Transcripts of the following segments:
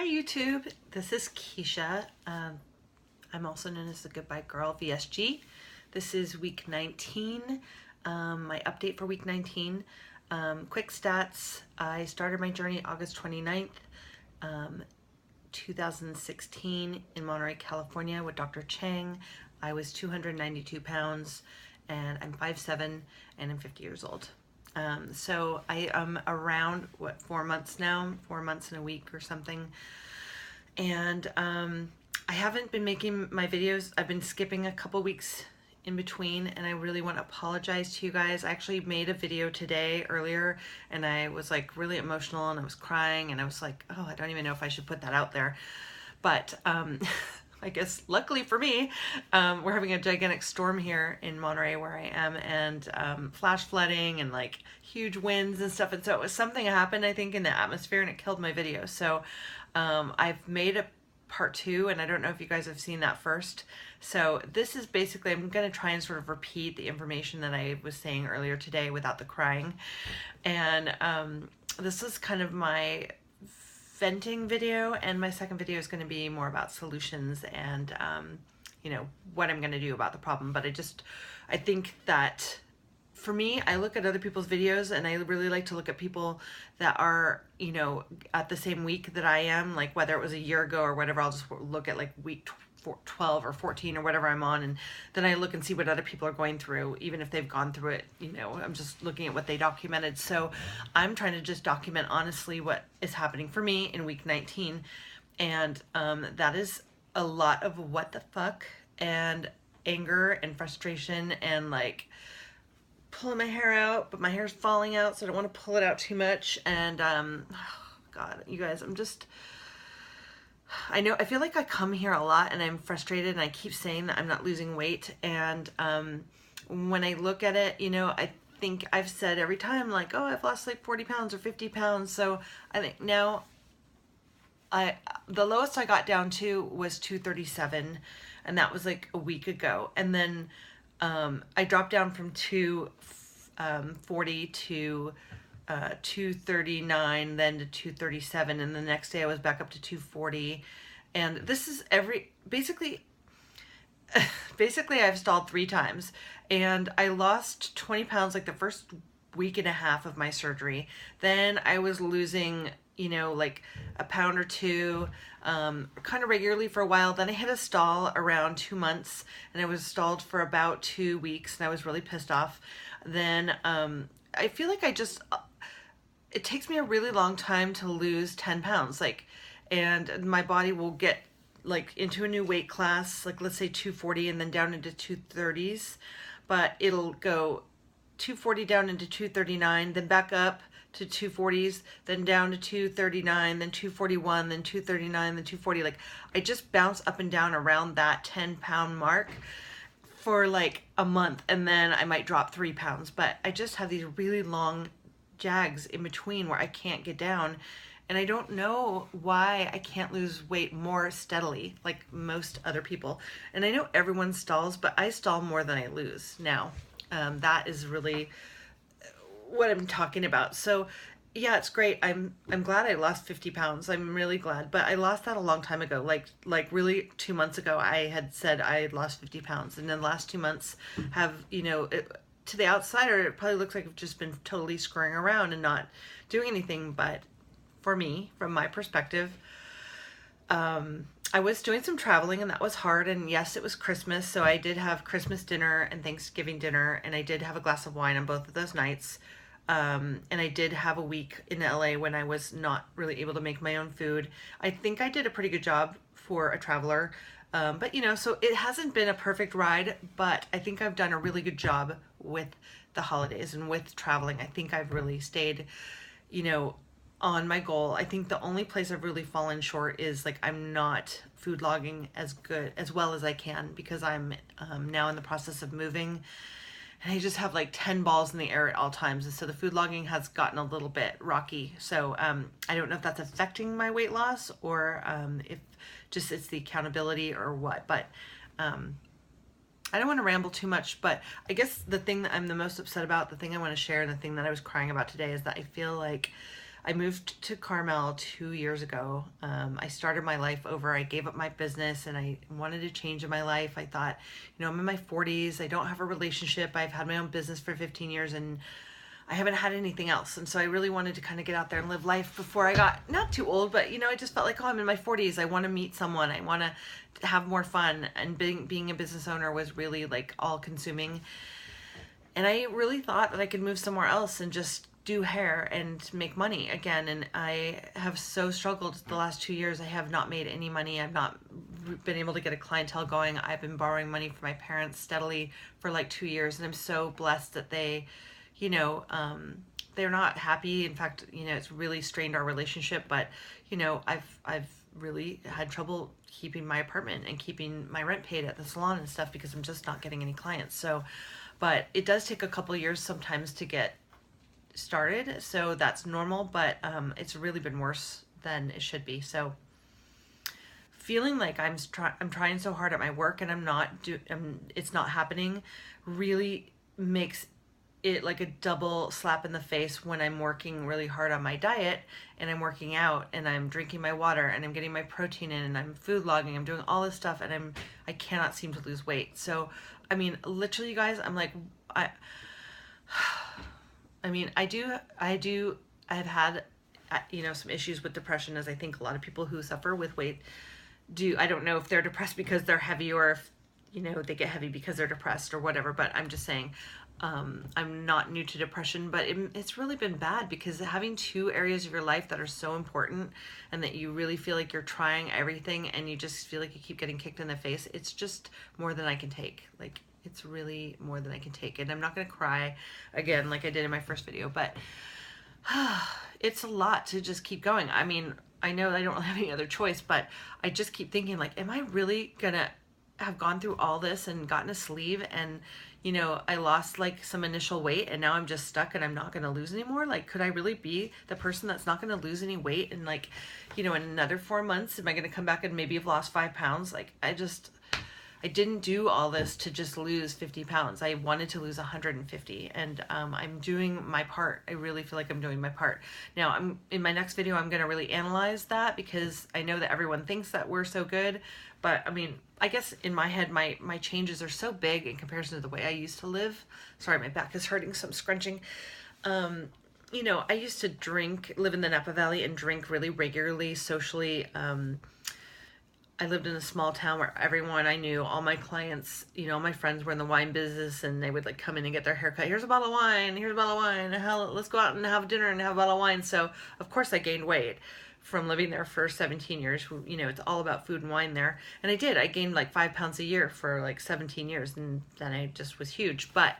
Hi YouTube, this is Keisha. I'm also known as the Goodbye Girl VSG. This is week 19, my update for week 19. Quick stats, I started my journey August 29th, 2016 in Monterey, California with Dr. Chang. I was 292 pounds and I'm 5'7" and I'm 50 years old. So I am around, 4 months now, 4 months and a week or something. And I haven't been making my videos. I've been skipping a couple weeks in between, and I really want to apologize to you guys. I actually made a video today earlier and I was like really emotional and I was crying and I was like, oh, I don't even know if I should put that out there. But I guess luckily for me, we're having a gigantic storm here in Monterey where I am, and flash flooding and like huge winds and stuff. And so it was something that happened, I think, in the atmosphere, and it killed my video. So I've made a part 2, and I don't know if you guys have seen that first. So this is basically, I'm going to try and sort of repeat the information that I was saying earlier today without the crying. And this is kind of my venting video, and my second video is going to be more about solutions and you know, what I'm going to do about the problem. But I think that for me, I look at other people's videos and I really like to look at people that are, you know, at the same week that I am, like whether it was a year ago or whatever. I'll just look at like week 12 or 14 or whatever I'm on, and then I look and see what other people are going through, even if they've gone through it. You know, I'm just looking at what they documented. So I'm trying to just document honestly what is happening for me in week 19, and that is a lot of what the fuck and anger and frustration and like pulling my hair out, but my hair's falling out, so I don't want to pull it out too much. And oh God, you guys, I feel like I come here a lot and I'm frustrated and I keep saying that I'm not losing weight. And when I look at it, you know, I think I've said every time like, oh, I've lost like 40 pounds or 50 pounds. So I think now the lowest I got down to was 237, and that was like a week ago. And then I dropped down from 240 to 239, then to 237, and the next day I was back up to 240. And this is basically I've stalled 3 times, and I lost 20 pounds like the first week and a half of my surgery. Then I was losing, you know, like a pound or 2 kind of regularly for a while. Then I hit a stall around 2 months, and I was stalled for about 2 weeks, and I was really pissed off. Then I feel like it takes me a really long time to lose 10 pounds, like, and my body will get like into a new weight class, like let's say 240, and then down into 230s, but it'll go 240 down into 239, then back up to 240s, then down to 239, then 241, then 239, then 240. Like, I just bounce up and down around that 10-pound mark for like a month, and then I might drop 3 pounds. But I just have these really long jags in between where I can't get down, and I don't know why I can't lose weight more steadily like most other people. And I know everyone stalls, but I stall more than I lose now. That is really what I'm talking about. So yeah, it's great. I'm glad I lost 50 pounds. I'm really glad, but I lost that a long time ago. Like really 2 months ago, I had said I had lost 50 pounds, and then the last 2 months have, you know, to the outsider, it probably looks like I've just been totally screwing around and not doing anything. But for me, from my perspective, I was doing some traveling, and that was hard. And yes, it was Christmas, so I did have Christmas dinner and Thanksgiving dinner, and I did have a glass of wine on both of those nights. And I did have a week in LA when I was not really able to make my own food. I think I did a pretty good job for a traveler. But you know, so it hasn't been a perfect ride, but I think I've done a really good job with the holidays and with traveling. I think I've really stayed, you know, on my goal. I think the only place I've really fallen short is like I'm not food logging as well as I can, because I'm now in the process of moving, and I just have like 10 balls in the air at all times, and so the food logging has gotten a little bit rocky. So I don't know if that's affecting my weight loss, or if just it's the accountability or what. But I don't want to ramble too much, but I guess the thing that I'm the most upset about, the thing I want to share, and the thing that I was crying about today, is that I feel like I moved to Carmel 2 years ago. I started my life over. I gave up my business and I wanted to change in my life. I thought, I'm in my 40s. I don't have a relationship. I've had my own business for 15 years and I haven't had anything else. And so I really wanted to kind of get out there and live life before I got not too old, but I just felt like, I'm in my 40s. I want to meet someone. I want to have more fun. And being a business owner was really like all consuming. And I really thought that I could move somewhere else and just do hair and make money again. And I have so struggled the last 2 years. I have not made any money. I've not been able to get a clientele going. I've been borrowing money from my parents steadily for like 2 years. And I'm so blessed that they, they're not happy. In fact, it's really strained our relationship, but, I've really had trouble keeping my apartment and keeping my rent paid at the salon and stuff because I'm just not getting any clients. So, but it does take a couple years sometimes to get started. So that's normal, but it's really been worse than it should be. So feeling like I'm trying so hard at my work and it's not happening really makes it like a double slap in the face when I'm working really hard on my diet and I'm working out and I'm drinking my water and I'm getting my protein in and I'm food logging, I'm doing all this stuff and I cannot seem to lose weight. So, literally you guys, I'm like, I've had, some issues with depression, as I think a lot of people who suffer with weight do. I don't know if they're depressed because they're heavy or if, they get heavy because they're depressed or whatever, but I'm just saying, I'm not new to depression, but it's really been bad because having two areas of your life that are so important and that you really feel like you're trying everything and you just feel like you keep getting kicked in the face, it's just more than I can take. Like, it's really more than I can take. And I'm not going to cry again like I did in my first video, but it's a lot to just keep going. I know I don't really have any other choice, but I just keep thinking like, am I really going to have gone through all this and gotten a sleeve and I lost like some initial weight and now I'm just stuck and I'm not going to lose anymore? Like, could I really be the person that's not going to lose any weight? And like, in another 4 months, am I going to come back and maybe have lost 5 pounds? Like, I didn't do all this to just lose 50 pounds. I wanted to lose 150 and I'm doing my part. I really feel like I'm doing my part. Now, in my next video, I'm going to really analyze that because I know that everyone thinks that we're so good. But I guess in my head, my changes are so big in comparison to the way I used to live. Sorry, my back is hurting, so I'm scrunching. I used to live in the Napa Valley and drink really regularly, socially. I lived in a small town where everyone I knew, all my clients, all my friends were in the wine business and they would like come in and get their haircut. Here's a bottle of wine, here's a bottle of wine. Hell, let's go out and have dinner and have a bottle of wine. So of course I gained weight from living there for 17 years. It's all about food and wine there. And I gained like 5 pounds a year for like 17 years. And then I just was huge. But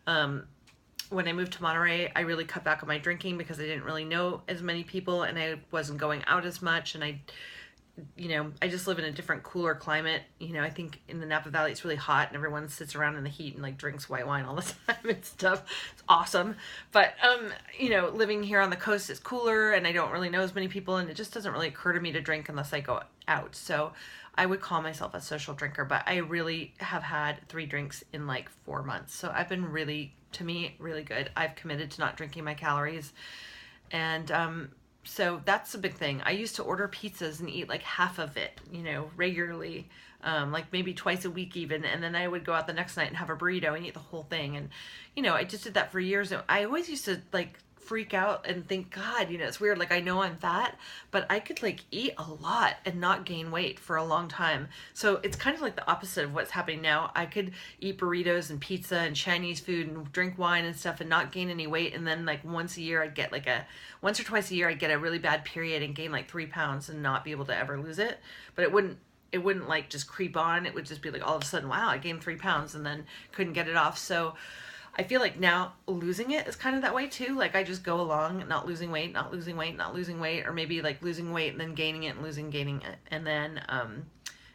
when I moved to Monterey, I really cut back on my drinking because I didn't really know as many people and I wasn't going out as much. And I just live in a different, cooler climate. I think in the Napa Valley, it's really hot and everyone sits around in the heat and like drinks white wine all the time and stuff. It's awesome. But, living here on the coast is cooler and I don't really know as many people and it just doesn't really occur to me to drink unless I go out. So I would call myself a social drinker, but I really have had 3 drinks in like 4 months. So I've been really good. I've committed to not drinking my calories and, so that's a big thing. I used to order pizzas and eat like half of it, regularly, like maybe twice a week even. And then I would go out the next night and have a burrito and eat the whole thing. And, I just did that for years. I always used to like freak out and think, God, it's weird. Like I know I'm fat, but I could like eat a lot and not gain weight for a long time. So it's kind of like the opposite of what's happening now. I could eat burritos and pizza and Chinese food and drink wine and stuff and not gain any weight. And then like once or twice a year, I'd get a really bad period and gain like 3 pounds and not be able to ever lose it. But it wouldn't like just creep on. It would just be like all of a sudden, wow, I gained 3 pounds and then couldn't get it off. So I feel like now losing it is kind of that way too. Like I just go along, not losing weight, or maybe like losing weight and then gaining it and gaining it. And then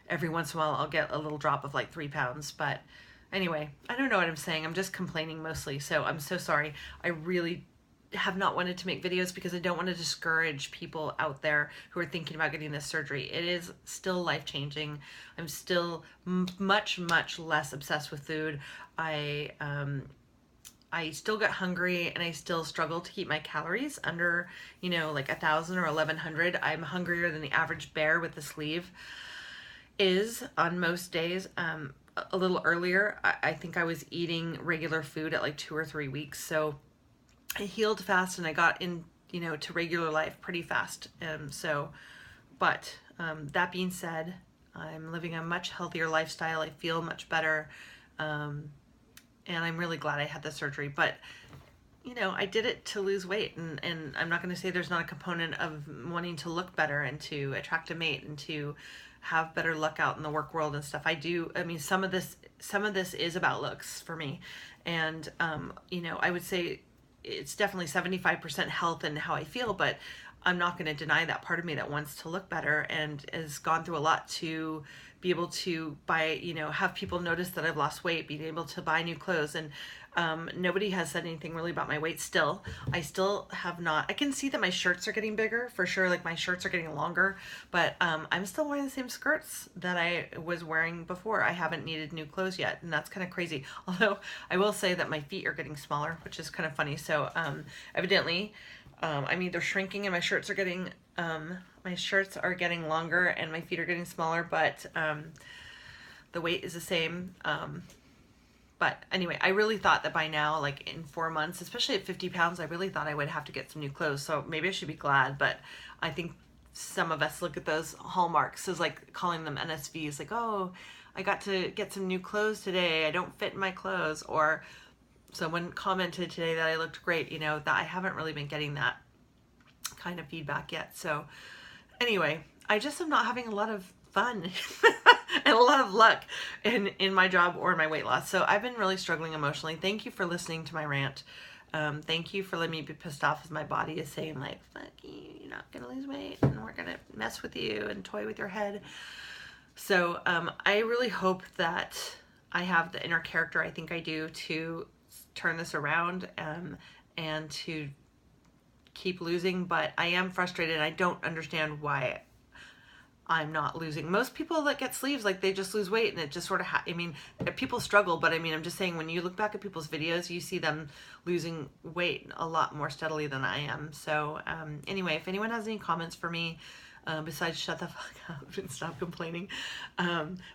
every once in a while I'll get a little drop of like 3 pounds. But anyway, I don't know what I'm saying. I'm just complaining mostly. So I'm so sorry. I really have not wanted to make videos because I don't want to discourage people out there who are thinking about getting this surgery. It is still life-changing. I'm still much less obsessed with food. I still get hungry and I still struggle to keep my calories under, like 1,000 or 1,100. I'm hungrier than the average bear with the sleeve is on most days. A little earlier, I think I was eating regular food at like 2 or 3 weeks. So I healed fast and I got in, to regular life pretty fast. But that being said, I'm living a much healthier lifestyle. I feel much better. And I'm really glad I had the surgery. But, I did it to lose weight. And I'm not going to say there's not a component of wanting to look better and to attract a mate and to have better luck out in the work world and stuff. Some of this is about looks for me. And, I would say it's definitely 75% health and how I feel, but I'm not going to deny that part of me that wants to look better and has gone through a lot to be able to buy, have people notice that I've lost weight, being able to buy new clothes. And nobody has said anything really about my weight still. I still have not, I can see that my shirts are getting bigger for sure. Like my shirts are getting longer, but I'm still wearing the same skirts that I was wearing before. I haven't needed new clothes yet. And that's kind of crazy. Although I will say that my feet are getting smaller, which is kind of funny. So evidently, I'm either shrinking and my shirts are getting longer and my feet are getting smaller, but the weight is the same. But anyway, I really thought that by now, like in 4 months, especially at 50 pounds, I really thought I would have to get some new clothes. So maybe I should be glad, but I think some of us look at those hallmarks as like calling them NSVs, like, oh, I got to get some new clothes today. I don't fit in my clothes. Or someone commented today that I looked great, that I haven't really been getting that kind of feedback yet. So anyway, I just am not having a lot of fun and a lot of luck in my job or my weight loss. So I've been really struggling emotionally. Thank you for listening to my rant. Thank you for letting me be pissed off as my body is saying like, fuck you, you're not going to lose weight and we're going to mess with you and toy with your head. So I really hope that I have the inner character I think I do to turn this around and to keep losing, but I am frustrated. I don't understand why I'm not losing. Most people that get sleeves, like they just lose weight and it just sort of, people struggle, but I'm just saying when you look back at people's videos, you see them losing weight a lot more steadily than I am. So anyway, if anyone has any comments for me, besides shut the fuck up and stop complaining,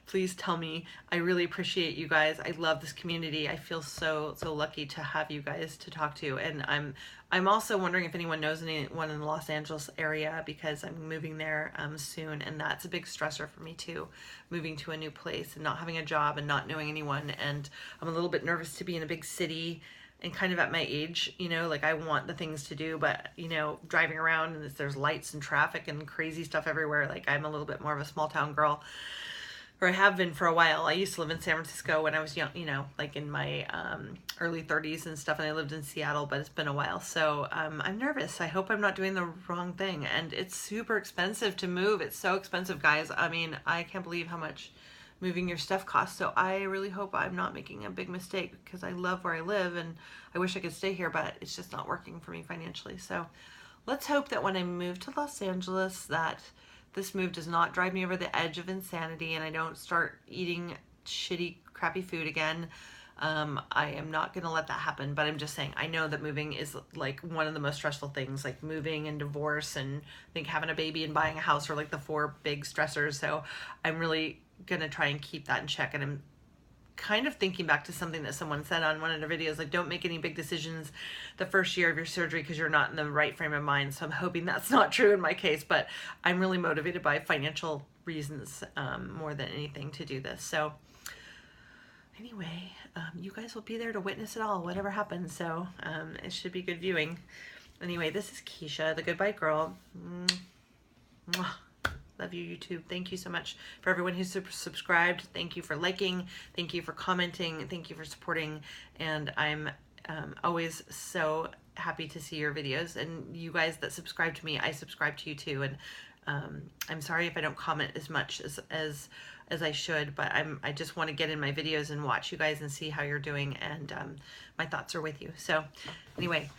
please tell me. I really appreciate you guys. I love this community. I feel so lucky to have you guys to talk to. And I'm also wondering if anyone knows anyone in the Los Angeles area, because I'm moving there soon, and that's a big stressor for me too, moving to a new place and not having a job and not knowing anyone. And I'm a little bit nervous to be in a big city and kind of at my age, like I want the things to do, but driving around and there's lights and traffic and crazy stuff everywhere. Like I'm a little bit more of a small town girl, or I have been for a while. I used to live in San Francisco when I was young, like in my early 30s and stuff, and I lived in Seattle, but it's been a while. So I'm nervous. I hope I'm not doing the wrong thing. And it's super expensive to move. It's so expensive, guys. I can't believe how much moving your stuff costs. So I really hope I'm not making a big mistake, because I love where I live and I wish I could stay here, but it's just not working for me financially. So let's hope that when I move to Los Angeles, that this move does not drive me over the edge of insanity and I don't start eating shitty, crappy food again. I am not going to let that happen, but I'm just saying, I know that moving is like one of the most stressful things, like moving and divorce and I think having a baby and buying a house are like the 4 big stressors. So I'm really going to try and keep that in check. And I'm kind of thinking back to something that someone said on one of their videos, like don't make any big decisions the first year of your surgery because you're not in the right frame of mind. So I'm hoping that's not true in my case, but I'm really motivated by financial reasons more than anything to do this. So anyway, you guys will be there to witness it all, whatever happens. So it should be good viewing. Anyway, this is Keisha, the Goodbye Girl. Mwah. Love you, YouTube. Thank you so much for everyone who's subscribed. Thank you for liking. Thank you for commenting. Thank you for supporting. And I'm always so happy to see your videos. And you guys that subscribe to me, I subscribe to you too. And I'm sorry if I don't comment as much as I should, but I just want to get in my videos and watch you guys and see how you're doing. And my thoughts are with you. So anyway,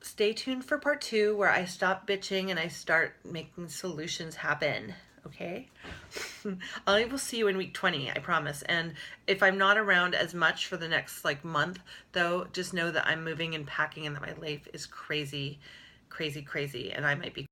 stay tuned for part 2 where I stop bitching and I start making solutions happen. Okay? I will see you in week 20, I promise. And if I'm not around as much for the next like month, though, just know that I'm moving and packing and that my life is crazy, crazy, crazy, and I might be